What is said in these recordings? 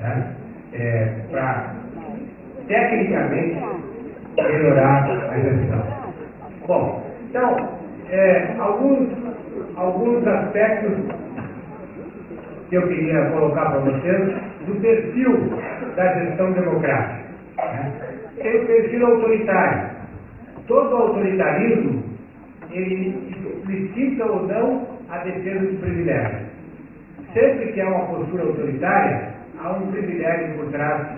né? Para, tecnicamente, melhorar a gestão. Bom, então, alguns aspectos que eu queria colocar para vocês do perfil da gestão democrática. Né? Tem o perfil autoritário. Todo autoritarismo, ele explicita ou não a defesa dos privilégios. Sempre que há uma postura autoritária, há um privilégio por trás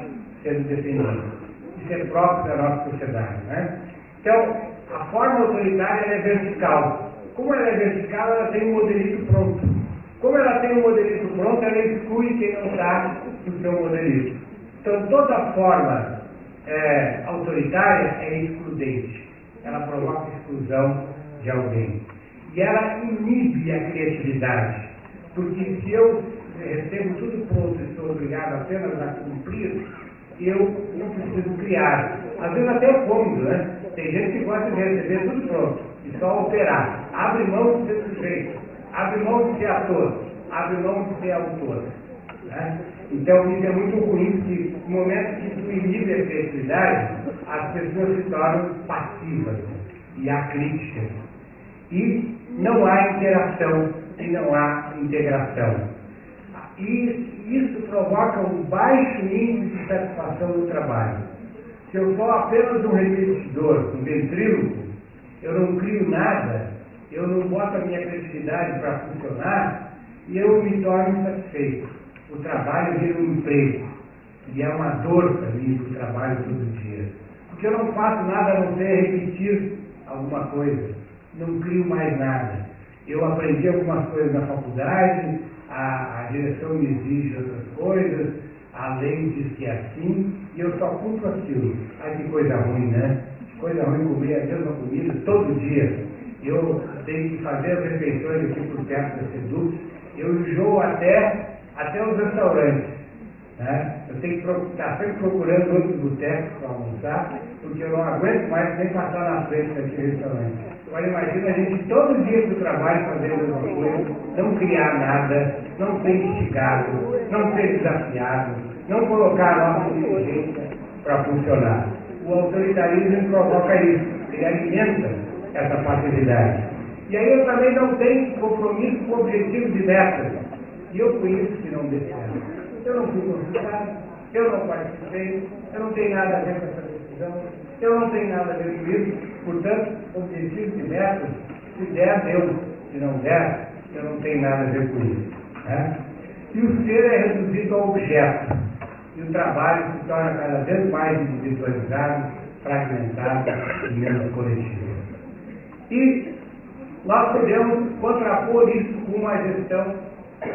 sendo defendido. Isso é próprio da nossa sociedade. Né? Então, a forma autoritária ela é vertical. Como ela é vertical, ela tem um modelito pronto. Como ela tem um modelito pronto, ela exclui quem não está no seu modelito. Então, toda forma autoritária é excludente. Ela provoca exclusão de alguém. E ela inibe a criatividade. Porque se eu recebo tudo pronto e estou obrigado apenas a cumprir, eu não preciso criar. Às vezes até é cômodo, né? Tem gente que gosta de receber tudo pronto e só operar. Abre mão de ser sujeito, abre mão de ser ator, abre mão de ser autor. Né? Então isso é muito ruim, porque no momento que tu inibe a criatividade, as pessoas se tornam passivas e acríticas. E não há interação e não há integração. E isso provoca um baixo índice de satisfação no trabalho. Se eu sou apenas um repetidor, um ventríloco, eu não crio nada, eu não boto a minha criatividade para funcionar e eu me torno insatisfeito. O trabalho vira um emprego e é uma dor para mim o trabalho todo dia. Porque eu não faço nada a não ser repetir alguma coisa, não crio mais nada. Eu aprendi algumas coisas na faculdade, a direção me exige outras coisas, a lei diz que é assim, e eu só cumpro aquilo. Ai, que coisa ruim, né? Coisa ruim comer a mesma comida todo dia. Eu tenho que fazer as refeições aqui por perto da Seduc, eu enjoo até os restaurantes. Né? Eu tenho que estar sempre procurando outros botecos para almoçar, porque eu não aguento mais nem passar na frente daquele restaurante. Agora imagina a gente todo dia para o trabalho fazer a mesma coisa, não criar nada, não ser instigado, não ser desafiado, não colocar a nossa inteligência para funcionar. O autoritarismo provoca isso, ele alimenta essa passividade. E aí eu também não tenho compromisso com objetivos e metas. E eu conheço que não dê certo. Eu não fui consultado, eu não participei, eu não tenho nada a ver com essa decisão, eu não tenho nada a ver com isso. Portanto, objetivos e metas, se der, deu. Se não der, eu não tenho nada a ver com isso. Né? E o ser é reduzido ao objeto. E o trabalho se torna cada vez mais individualizado, fragmentado e menos coletivo. E nós podemos contrapor isso com uma gestão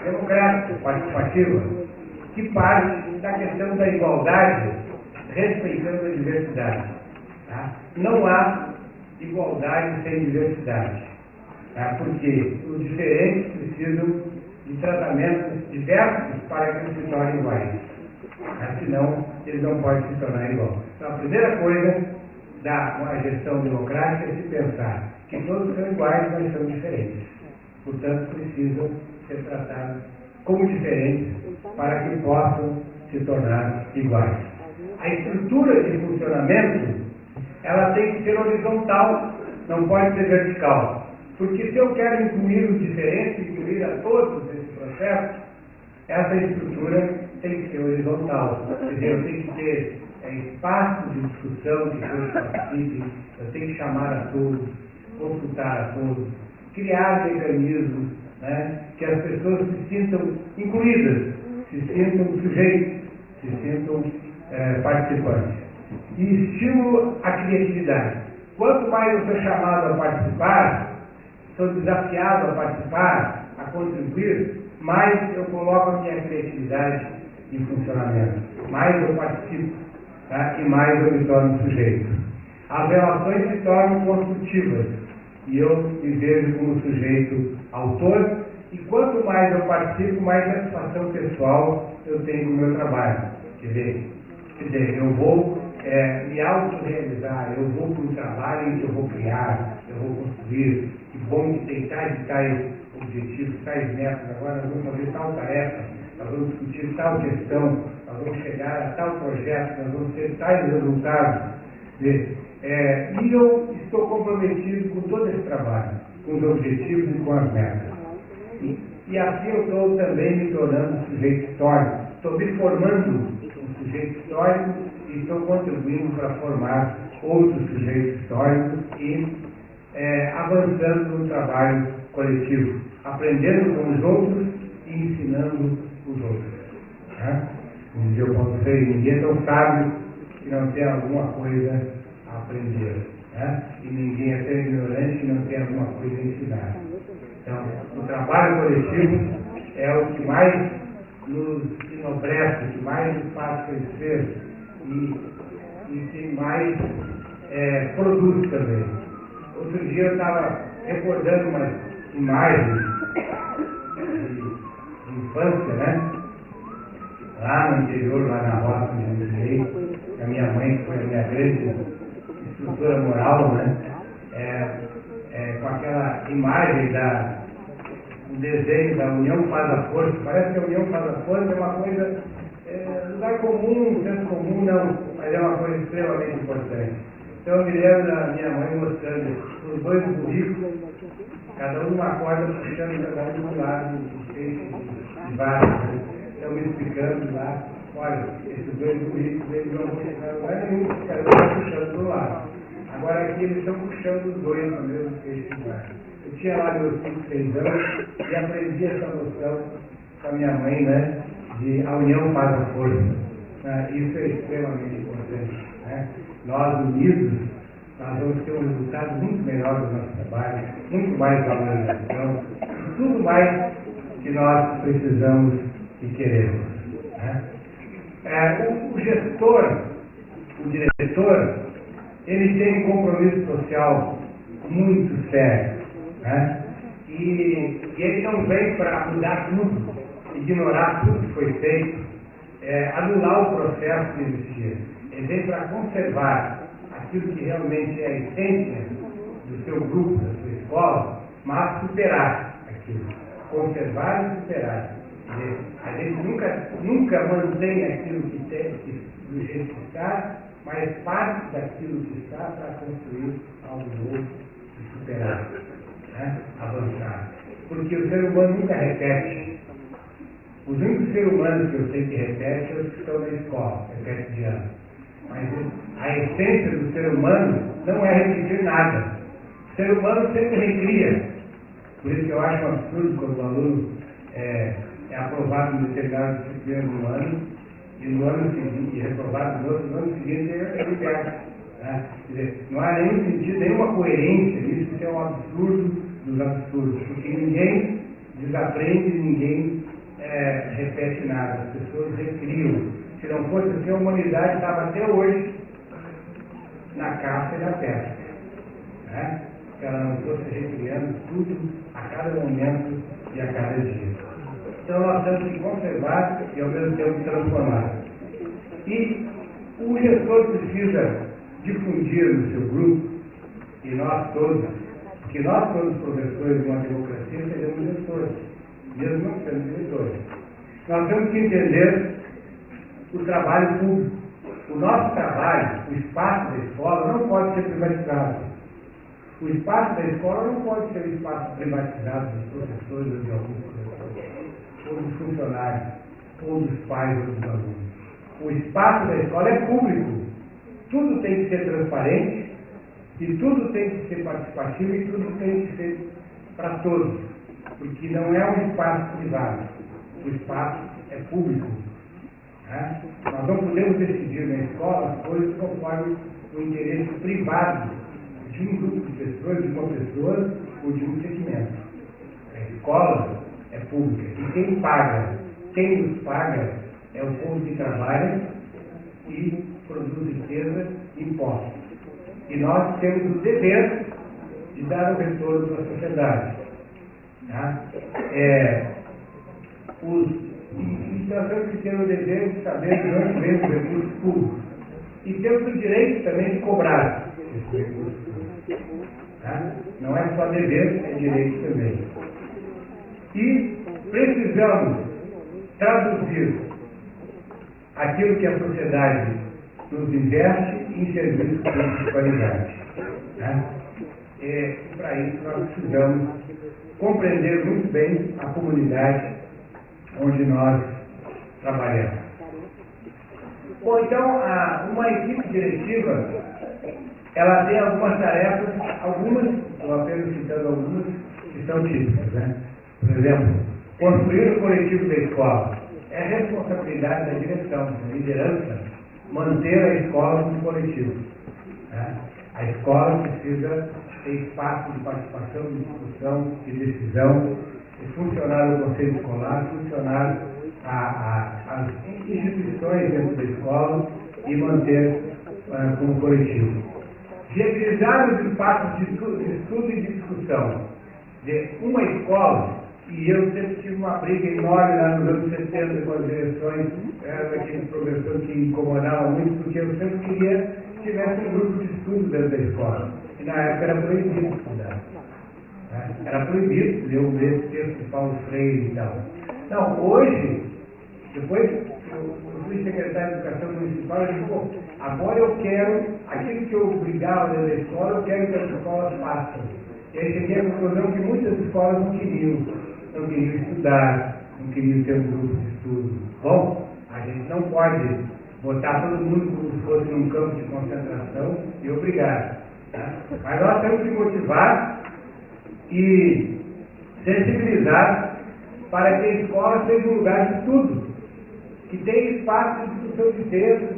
democrática, participativa, que parte da questão da igualdade, respeitando a diversidade. Tá? Não há igualdade sem diversidade, tá? Porque os diferentes precisam de tratamentos diversos para que eles se tornem iguais. Tá? Senão, eles não podem se tornar iguais. Então, a primeira coisa da uma gestão democrática é se pensar que todos são iguais, mas são diferentes. Portanto, precisam ser tratados como diferentes para que possam se tornar iguais. A estrutura de funcionamento, ela tem que ser horizontal, não pode ser vertical. Porque se eu quero incluir os diferentes, incluir a todos nesse processo, essa estrutura tem que ser horizontal. Quer dizer, eu tenho que ter espaço de discussão, que todos participem, eu tenho que chamar a todos, consultar a todos, criar mecanismos, né, que as pessoas se sintam incluídas, se sintam sujeitos, se sintam participantes. E estímulo à criatividade. Quanto mais eu sou chamado a participar, sou desafiado a participar, a contribuir, mais eu coloco a minha criatividade em funcionamento. Mais eu participo, tá? E mais eu me torno sujeito. As relações se tornam construtivas e eu me vejo como sujeito autor. E quanto mais eu participo, mais satisfação pessoal eu tenho com o meu trabalho. Quer dizer, eu vou me autorrealizar, eu vou para um trabalho em que eu vou criar, eu vou construir. Que bom que tem tais objetivos, tais metas. Agora nós vamos fazer tal tarefa, nós vamos discutir tal questão, nós nós vamos chegar a tal projeto, nós vamos ter tais resultados. E eu estou comprometido com todo esse trabalho, com os objetivos e com as metas. E assim eu estou também me tornando um sujeito histórico. Estou me formando um sujeito histórico e estou contribuindo para formar outros sujeitos históricos e avançando no trabalho coletivo, aprendendo com os outros e ensinando os outros. Né? Como dizia o Paulo Freire, ninguém é tão sábio que não tenha alguma coisa a aprender. Né? E ninguém é tão ignorante que não tenha alguma coisa a ensinar. Então, o trabalho coletivo é o que mais nos enobrece, o que mais nos faz crescer e que mais produz também. Outro dia eu estava recordando umas imagens de infância, né? Lá no interior, lá na roça onde eu vivei, a minha mãe, que foi a minha grande estrutura moral, né? Com aquela imagem do desenho da União Faz a Força. Parece que a União Faz a Força é uma coisa, lugar comum, senso comum, não, mas é uma coisa extremamente importante. Então eu me lembro da minha mãe mostrando os dois burricos, cada um numa corda, puxando cada um do lado do peixe de vaso. Então me explicando lá, olha, esses dois burricos, eles não vão chegar a lugar nenhum, cada um está puxando do lado. Agora aqui eles estão puxando os dois no mesmo peixe de vaso. Eu tinha lá meus 5, 6 anos e aprendi essa noção com a minha mãe, né, de a união faz a força. Isso é extremamente importante. Né? Nós unidos, nós vamos ter um resultado muito melhor do nosso trabalho, muito mais valorização, tudo mais que nós precisamos e queremos. Né? O gestor, o diretor, ele tem um compromisso social muito sério. Né? E ele não vem para mudar tudo, ignorar tudo que foi feito, anular o processo que existia. Ele vem para conservar aquilo que realmente é a essência do seu grupo, da sua escola, mas superar aquilo. Conservar e superar. A gente nunca mantém aquilo que tem, do jeito que está, mas parte daquilo que está para construir algo novo e superar. Né? Avançar. Porque o ser humano nunca repete. Os únicos seres humanos que eu sei que repetem são os que estão na escola, repete de ano. Mas a essência do ser humano não é repetir nada. O ser humano sempre recria. Por isso que eu acho um absurdo quando o aluno é aprovado no determinado disciplina no ano, e no ano seguinte, reprovado no outro, no ano seguinte ele perde. Né? Quer dizer, não há nenhum sentido, nenhuma coerência nisso, isso é um absurdo dos absurdos, porque ninguém desaprende, ninguém repete nada, as pessoas recriam. Se não fosse assim, a humanidade estava até hoje na caça e na pesca. Né? Se ela não fosse recriando tudo a cada momento e a cada dia. Então nós temos que conservar e ao mesmo tempo transformar. E o gestor precisa difundir no seu grupo, e nós todos, porque nós todos professores de uma democracia seremos gestores, mesmo não sendo diretores. Nós temos que entender o trabalho público. O nosso trabalho, o espaço da escola, não pode ser privatizado. O espaço da escola não pode ser o espaço privatizado dos professores ou de alguns professores, ou dos funcionários, ou dos pais ou dos alunos. O espaço da escola é público. Tudo tem que ser transparente, e tudo tem que ser participativo, e tudo tem que ser para todos. Porque não é um espaço privado. O espaço é público. Né? Nós não podemos decidir na escola as coisas conforme o interesse privado de um grupo de pessoas, de uma pessoa ou de um segmento. A escola é pública. E quem nos paga é o povo que trabalha e produz riqueza e impostos. E nós temos o dever de dar o retorno para a sociedade. Tá? Nós temos que ter o dever de saber de onde vem os recursos públicos. E temos o direito também de cobrar esses recursos públicos. Tá? Não é só dever, é direito também. E precisamos traduzir aquilo que a sociedade nos investe em serviços de qualidade. Né? E para isso nós precisamos compreender muito bem a comunidade onde nós trabalhamos. Bom, então, uma equipe diretiva, ela tem algumas tarefas, estou apenas citando algumas, que são típicas, né? Por exemplo, construir o coletivo da escola. É responsabilidade da direção, da liderança, manter a escola como coletivo. Né? A escola precisa ter espaço de participação, de discussão, de decisão, de funcionar o conselho escolar, funcionar as instituições dentro da escola e manter como coletivo. Viabilizar os espaços de estudo e de discussão. De uma escola, e eu sempre tive uma briga enorme lá nos anos 70 com as direções, era aquele professor que incomodava muito, porque eu sempre queria que tivesse um grupo de estudo dentro da escola. E na época era proibido estudar. Né? Era proibido ler esse texto de Paulo Freire e tal. Não, hoje, depois eu fui secretário de Educação Municipal e digo, agora eu quero, aquilo que eu obrigava dentro da escola, eu quero que as escolas façam. E aí cheguei à conclusão que muitas escolas não queriam estudar, não queriam ter um grupo de estudo. Bom, a gente não pode botar todo mundo como se fosse num campo de concentração e obrigar. Tá? Mas nós temos que motivar e sensibilizar para que a escola seja um lugar de estudo, que tenha espaço de discussão de textos,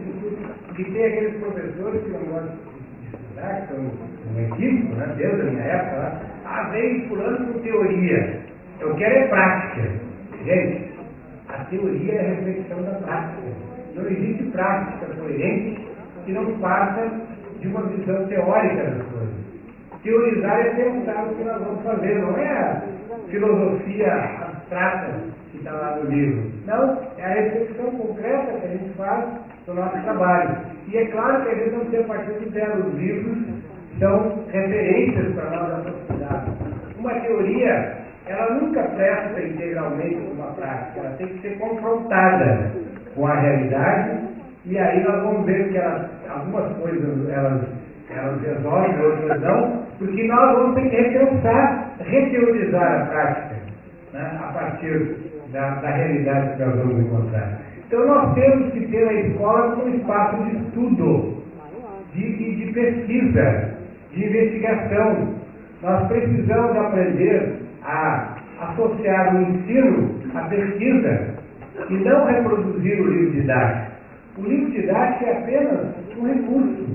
que tenha aqueles professores que não gostam de estudar, que são um equívoco, né? Desde a minha época, lá, vem fulano com teoria. Eu quero é prática. Gente, a teoria é a reflexão da prática. Não existe prática coerente que não parta de uma visão teórica das coisas. Teorizar é pensar o que nós vamos fazer, não é a filosofia abstrata que está lá no livro. Não, é a reflexão concreta que a gente faz do nosso trabalho. E é claro que a gente não tem a partir de zero. Os livros são referências para nós da sociedade. Uma teoria, ela nunca presta integralmente uma prática, ela tem que ser confrontada com a realidade, e aí nós vamos ver que algumas coisas elas resolvem, outras não, porque nós vamos ter que repensar, reteorizar a prática, né, a partir da realidade que nós vamos encontrar. Então nós temos que ter a escola como um espaço de estudo, de pesquisa, de investigação. Nós precisamos aprender a associar o ensino à pesquisa e não reproduzir o livro didático. O livro didático é apenas um recurso.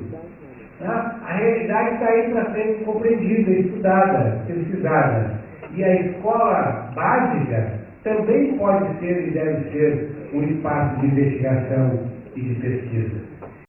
Né? A realidade está aí para ser compreendida, estudada, pesquisada. E a escola básica também pode ser e deve ser um espaço de investigação e de pesquisa.